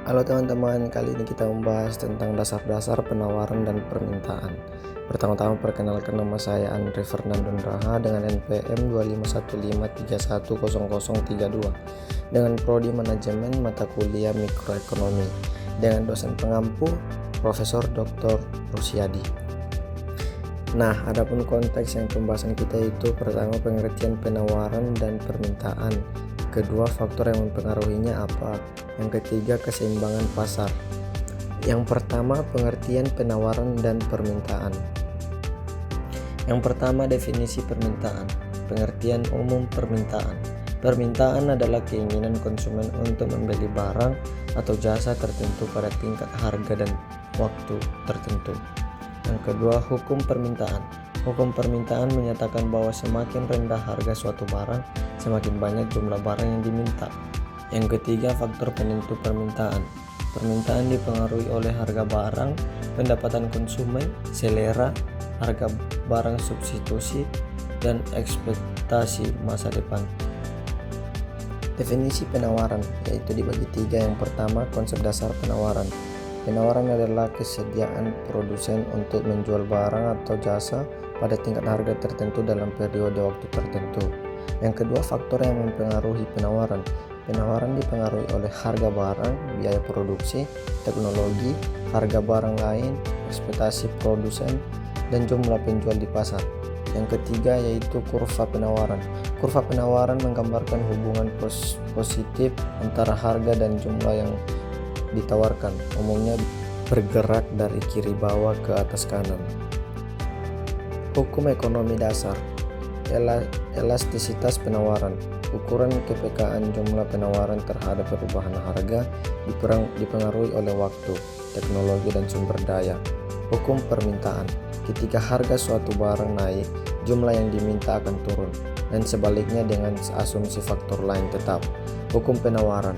Halo teman-teman, kali ini kita membahas tentang dasar-dasar penawaran dan permintaan. Pertama-tama perkenalkan, nama saya Andre Fernando Raha dengan NPM 2515310032 dengan prodi manajemen mata kuliah mikroekonomi dengan dosen pengampu Profesor Dr. Rusyadi. Nah, adapun konteks yang pembahasan kita itu pertama pengertian penawaran dan permintaan, kedua faktor yang mempengaruhinya apa, yang ketiga keseimbangan pasar. Yang pertama pengertian penawaran dan permintaan. Yang pertama definisi permintaan. Pengertian umum permintaan. Permintaan adalah keinginan konsumen untuk membeli barang atau jasa tertentu pada tingkat harga dan waktu tertentu. Yang kedua, hukum permintaan. Hukum permintaan menyatakan bahwa semakin rendah harga suatu barang, semakin banyak jumlah barang yang diminta. Yang ketiga, faktor penentu permintaan. Permintaan dipengaruhi oleh harga barang, pendapatan konsumen, selera, harga barang substitusi, dan ekspektasi masa depan. Definisi penawaran yaitu dibagi tiga. Yang pertama, konsep dasar penawaran. Penawaran adalah kesediaan produsen untuk menjual barang atau jasa pada tingkat harga tertentu dalam periode waktu tertentu. Yang kedua, faktor yang mempengaruhi penawaran. Penawaran dipengaruhi oleh harga barang, biaya produksi, teknologi, harga barang lain, ekspektasi produsen, dan jumlah penjual di pasar. Yang ketiga yaitu kurva penawaran. Kurva penawaran menggambarkan hubungan positif antara harga dan jumlah yang ditawarkan, umumnya bergerak dari kiri bawah ke atas kanan. Hukum ekonomi dasar. Elastisitas penawaran. Ukuran kepekaan jumlah penawaran terhadap perubahan harga dipengaruhi oleh waktu, teknologi, dan sumber daya. Hukum permintaan. Ketika harga suatu barang naik, jumlah yang diminta akan turun, dan sebaliknya dengan asumsi faktor lain tetap. Hukum penawaran.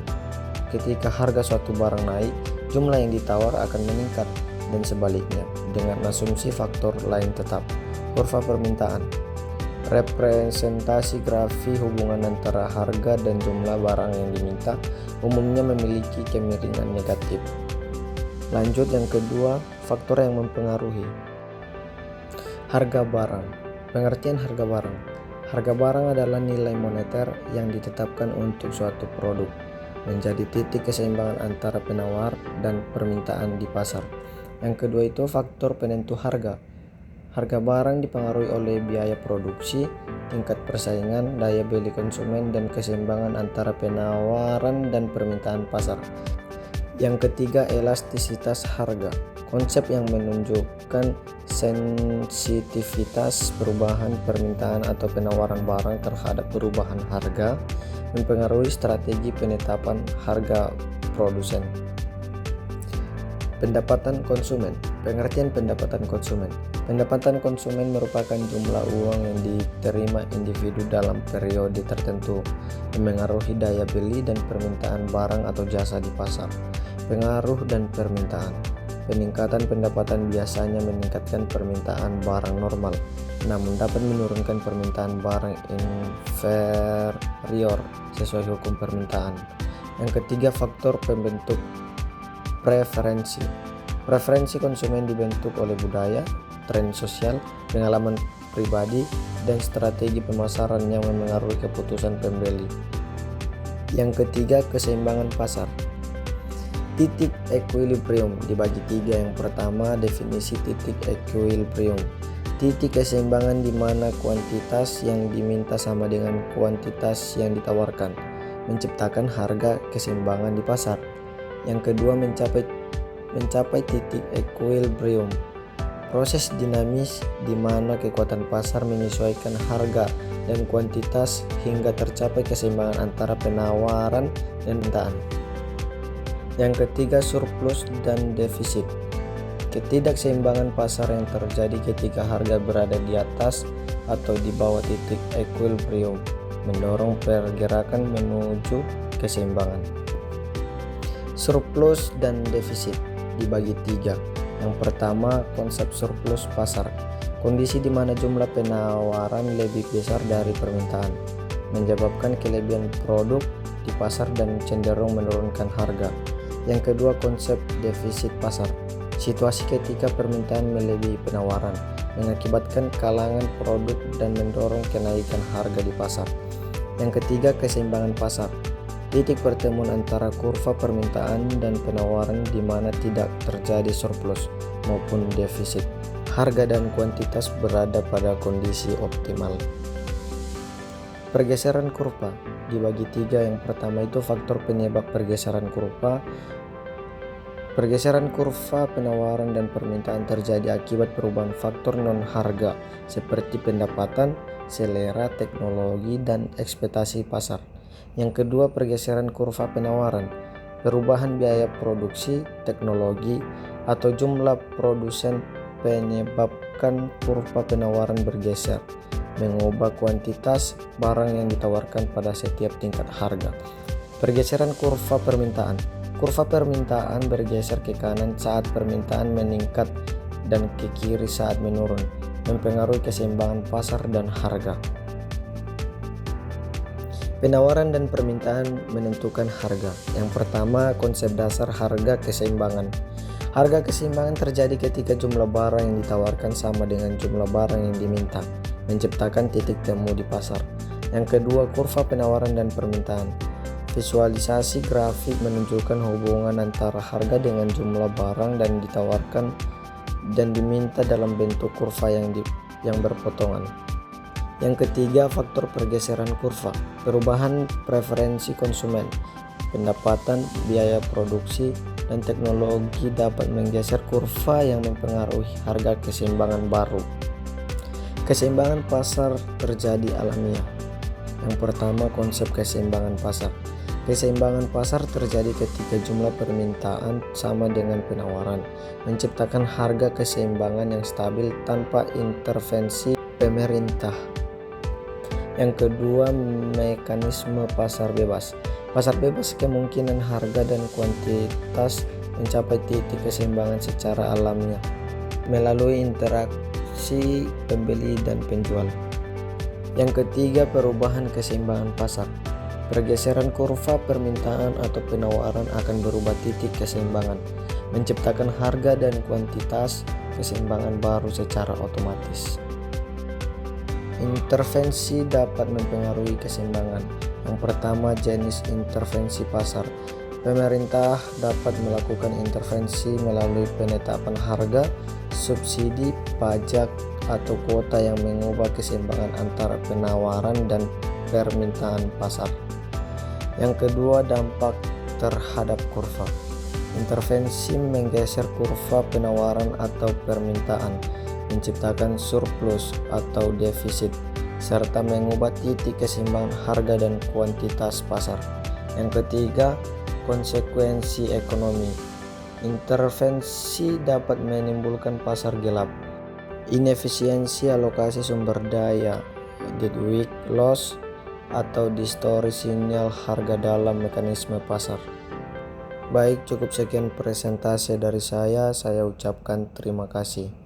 Ketika harga suatu barang naik, jumlah yang ditawar akan meningkat, dan sebaliknya dengan asumsi faktor lain tetap. Kurva permintaan. Representasi grafik hubungan antara harga dan jumlah barang yang diminta umumnya memiliki kemiringan negatif. Lanjut, yang kedua, faktor yang mempengaruhi. Harga barang. Pengertian harga barang. Harga barang adalah nilai moneter yang ditetapkan untuk suatu produk, menjadi titik keseimbangan antara penawar dan permintaan di pasar. Yang kedua itu faktor penentu harga. Harga barang dipengaruhi oleh biaya produksi, tingkat persaingan, daya beli konsumen, dan keseimbangan antara penawaran dan permintaan pasar. Yang ketiga, elastisitas harga. Konsep yang menunjukkan sensitivitas perubahan permintaan atau penawaran barang terhadap perubahan harga, mempengaruhi strategi penetapan harga produsen. Pendapatan konsumen. Pengertian pendapatan konsumen. Pendapatan konsumen merupakan jumlah uang yang diterima individu dalam periode tertentu, memengaruhi daya beli dan permintaan barang atau jasa di pasar. Pengaruh dan permintaan. Peningkatan pendapatan biasanya meningkatkan permintaan barang normal, namun dapat menurunkan permintaan barang inferior sesuai hukum permintaan. Yang ketiga, faktor pembentuk preferensi. Preferensi konsumen dibentuk oleh budaya, tren sosial, pengalaman pribadi, dan strategi pemasaran yang memengaruhi keputusan pembeli. Yang ketiga, keseimbangan pasar. Titik equilibrium dibagi tiga. Yang pertama, definisi titik equilibrium. Titik keseimbangan di mana kuantitas yang diminta sama dengan kuantitas yang ditawarkan, menciptakan harga keseimbangan di pasar. Yang kedua, mencapai titik equilibrium. Proses dinamis di mana kekuatan pasar menyesuaikan harga dan kuantitas hingga tercapai keseimbangan antara penawaran dan permintaan. Yang ketiga, surplus dan defisit. Ketidakseimbangan pasar yang terjadi ketika harga berada di atas atau di bawah titik equilibrium mendorong pergerakan menuju keseimbangan. Surplus dan defisit dibagi tiga. Yang pertama, konsep surplus pasar. Kondisi di mana jumlah penawaran lebih besar dari permintaan, menyebabkan kelebihan produk di pasar dan cenderung menurunkan harga. Yang kedua, konsep defisit pasar. Situasi ketika permintaan melebihi penawaran mengakibatkan kalangan produk dan mendorong kenaikan harga di pasar. Yang ketiga, keseimbangan pasar. Titik pertemuan antara kurva permintaan dan penawaran di mana tidak terjadi surplus maupun defisit. Harga dan kuantitas berada pada kondisi optimal. Pergeseran kurva dibagi tiga. Yang pertama itu faktor penyebab pergeseran kurva. Pergeseran kurva penawaran dan permintaan terjadi akibat perubahan faktor non-harga seperti pendapatan, selera, teknologi, dan ekspektasi pasar. Yang kedua, pergeseran kurva penawaran. Perubahan biaya produksi, teknologi, atau jumlah produsen menyebabkan kurva penawaran bergeser, mengubah kuantitas barang yang ditawarkan pada setiap tingkat harga. Pergeseran kurva permintaan. Kurva permintaan bergeser ke kanan saat permintaan meningkat dan ke kiri saat menurun, mempengaruhi keseimbangan pasar dan harga. Penawaran dan permintaan menentukan harga. Yang pertama, konsep dasar harga keseimbangan. Harga keseimbangan terjadi ketika jumlah barang yang ditawarkan sama dengan jumlah barang yang diminta, menciptakan titik temu di pasar. Yang kedua, kurva penawaran dan permintaan. Visualisasi grafik menunjukkan hubungan antara harga dengan jumlah barang dan ditawarkan dan diminta dalam bentuk kurva yang berpotongan. Yang ketiga, faktor pergeseran kurva. Perubahan preferensi konsumen, pendapatan, biaya produksi, dan teknologi dapat menggeser kurva yang mempengaruhi harga keseimbangan baru. Keseimbangan pasar terjadi alamiah. Yang pertama, konsep keseimbangan pasar. Keseimbangan pasar terjadi ketika jumlah permintaan sama dengan penawaran, menciptakan harga keseimbangan yang stabil tanpa intervensi pemerintah. Yang kedua, mekanisme pasar bebas. Pasar bebas kemungkinan harga dan kuantitas mencapai titik keseimbangan secara alamiah melalui interaksi pembeli dan penjual. Yang ketiga, perubahan keseimbangan pasar. Pergeseran kurva permintaan atau penawaran akan berubah titik keseimbangan, menciptakan harga dan kuantitas keseimbangan baru secara otomatis. Intervensi dapat mempengaruhi keseimbangan. Yang pertama, jenis intervensi pasar. Pemerintah dapat melakukan intervensi melalui penetapan harga, subsidi, pajak, atau kuota yang mengubah keseimbangan antara penawaran dan permintaan pasar. Yang kedua, dampak terhadap kurva. Intervensi menggeser kurva penawaran atau permintaan, menciptakan surplus atau defisit, serta mengubah titik keseimbangan harga dan kuantitas pasar. Yang ketiga, konsekuensi ekonomi. Intervensi dapat menimbulkan pasar gelap, inefisiensi alokasi sumber daya, deadweek loss, atau distorsi sinyal harga dalam mekanisme pasar. Baik, cukup sekian presentasi dari saya ucapkan terima kasih.